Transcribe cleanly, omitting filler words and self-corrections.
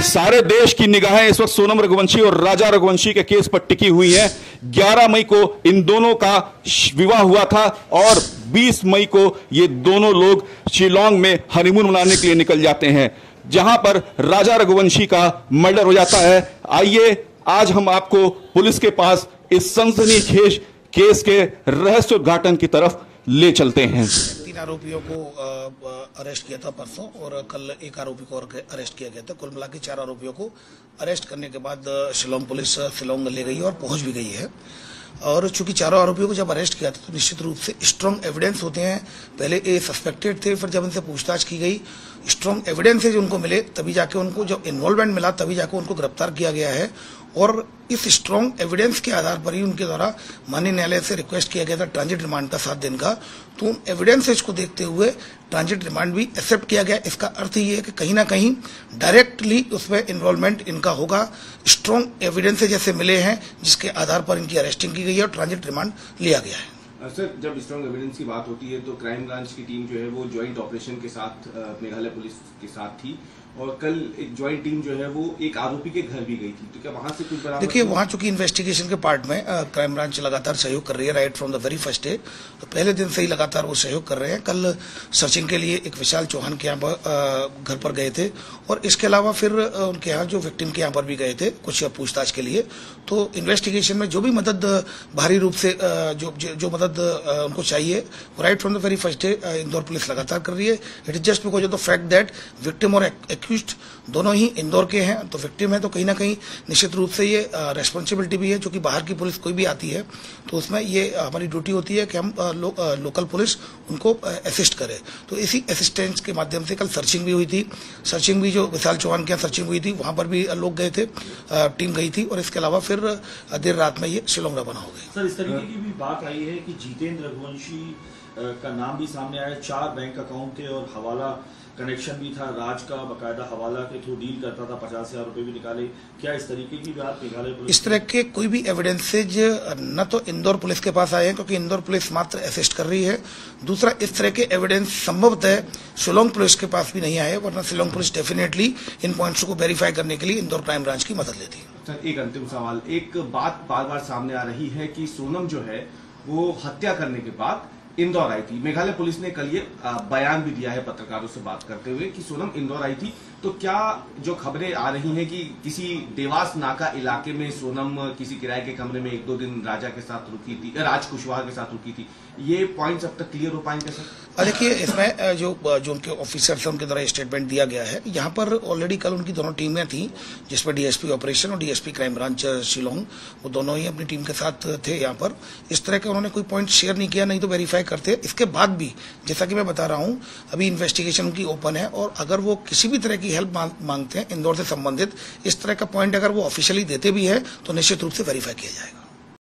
सारे देश की निगाहें इस वक्त सोनम रघुवंशी और राजा रघुवंशी के केस पर टिकी हुई हैं। 11 मई को इन दोनों का विवाह हुआ था और 20 मई को ये दोनों लोग शिलोंग में हनीमून मनाने के लिए निकल जाते हैं, जहां पर राजा रघुवंशी का मर्डर हो जाता है। आइए आज हम आपको पुलिस के पास इस सनसनीखेज केस के रहस्य उद्घाटन की तरफ ले चलते हैं। 3 आरोपियों को अरेस्ट किया था परसों और कल एक आरोपी को अरेस्ट किया गया था। कुल मिला के 4 आरोपियों को अरेस्ट करने के बाद शिलोंग पुलिस शिलोंग ले गई और पहुंच भी गई है। और चूंकि 4 आरोपियों को जब अरेस्ट किया था तो निश्चित रूप से स्ट्रॉन्ग एविडेंस होते हैं। पहले ये सस्पेक्टेड थे, फिर जब इनसे पूछताछ की गई स्ट्रॉन्ग एविडेंस जो उनको मिले तभी जाके उनको जब इन्वॉल्वमेंट मिला तभी जाके उनको गिरफ्तार किया गया है। और इस स्ट्रॉन्ग एविडेंस के आधार पर ही उनके द्वारा माननीय न्यायालय से रिक्वेस्ट किया गया था ट्रांजिट रिमांड का 7 दिन का। तो उन एविडेंसेज को देखते हुए ट्रांजिट रिमांड भी एक्सेप्ट किया गया। इसका अर्थ ये है कि कहीं ना कहीं डायरेक्टली उसमें इन्वॉल्वमेंट इनका होगा। स्ट्रॉन्ग एविडेंसेज जैसे मिले हैं जिसके आधार पर इनकी अरेस्टिंग की गई है और ट्रांजिट रिमांड लिया गया है। सर, जब स्ट्रॉन्ग एविडेंस की बात होती है तो क्राइम ब्रांच की टीम जो है वो ज्वाइंट ऑपरेशन के साथ मेघालय पुलिस के साथ थी और कल एक ज्वाइंट टीम जो है वो एक आरोपी के घर भी गई थी। तो क्या वहां से कुछ बरामद? देखिए, वहां चूंकि इन्वेस्टिगेशन के पार्ट में क्राइम ब्रांच लगातार सहयोग कर रही है right from the very first day. तो पहले दिन से ही लगातार वो सहयोग कर रहे हैं। कल सर्चिंग के लिए एक विशाल चौहान के यहाँ पर घर पर गए थे और इसके अलावा फिर उनके यहाँ जो विक्टिम के यहाँ पर भी गए थे कुछ पूछताछ के लिए। तो इन्वेस्टिगेशन में जो भी मदद बाहरी रूप से जो मदद उनको चाहिए right from the very first day Indore police लगातार कर रही है। It is just because of the fact that victim और एक्यूज्ड दोनों ही इंदौर के हैं। तो विक्टिम है तो कहीं ना कहीं निश्चित रूप से ये रेस्पॉन्सिबिलिटी भी है, जो कि बाहर की पुलिस कोई भी आती है तो उसमें ये हमारी ड्यूटी होती है कि हम लोकल पुलिस उनको असिस्ट करे। तो इसी असिस्टेंस के माध्यम से कल सर्चिंग भी हुई थी। सर्चिंग भी जो विशाल चौहान के यहाँ सर्चिंग हुई थी वहां पर भी लोग गए थे, टीम गई थी और इसके अलावा फिर देर रात में ये शिलोंग रवाना हो गए। सर, इस तरीके की भी बात आई है कि जितेंद्र रघुवंशी का नाम भी सामने आया। 4 बैंक अकाउंट थे और हवाला कनेक्शन भी था। राज का बकायदा हवाला के थ्रू डील करता था, 50,000 रुपए भी निकाले। क्या इस तरीके की बात मेघालय पुलिस? इस तरह के कोई भी एविडेंसेज न तो इंदौर पुलिस के पास आए हैं क्योंकि इंदौर पुलिस मात्र असिस्ट कर रही है। दूसरा, इस तरह के एविडेंस संभवतः शिलोंग पुलिस के पास भी नहीं आए, वरना Shillong police definitely in points को वेरीफाई करने के लिए इंदौर क्राइम ब्रांच की मदद लेती है। सर, एक अंतिम सवाल। एक बात बार बार सामने आ रही है कि सोनम जो है वो हत्या करने के बाद इंदौर आई थी। मेघालय पुलिस ने कल ये बयान भी दिया है पत्रकारों से बात करते हुए कि सोनम इंदौर आई थी। तो क्या जो खबरें आ रही हैं कि किसी देवास नाका इलाके में सोनम किसी किराए के कमरे में 1-2 दिन राजा के साथ रुकी थी, राज कुशवाहा के साथ रुकी थी, ये पॉइंट्स अब तक क्लियर हो पाएंगे सर? देखिए, इसमें जो उनके ऑफिसर्स हैं उनके द्वारा स्टेटमेंट दिया गया है। यहाँ पर ऑलरेडी कल उनकी दोनों टीमें थी जिसमें डीएसपी ऑपरेशन और डीएसपी क्राइम ब्रांच शिलोंग, वो दोनों ही अपनी टीम के साथ थे यहाँ पर। इस तरह के उन्होंने कोई पॉइंट शेयर नहीं किया, नहीं तो वेरीफाई करते। इसके बाद भी जैसा कि मैं बता रहा हूँ अभी इन्वेस्टिगेशन उनकी ओपन है और अगर वो किसी भी तरह की हेल्प मांगते हैं इंदौर से संबंधित, इस तरह का पॉइंट अगर वो ऑफिशियली देते भी है तो निश्चित रूप से वेरीफाई किया जाएगा।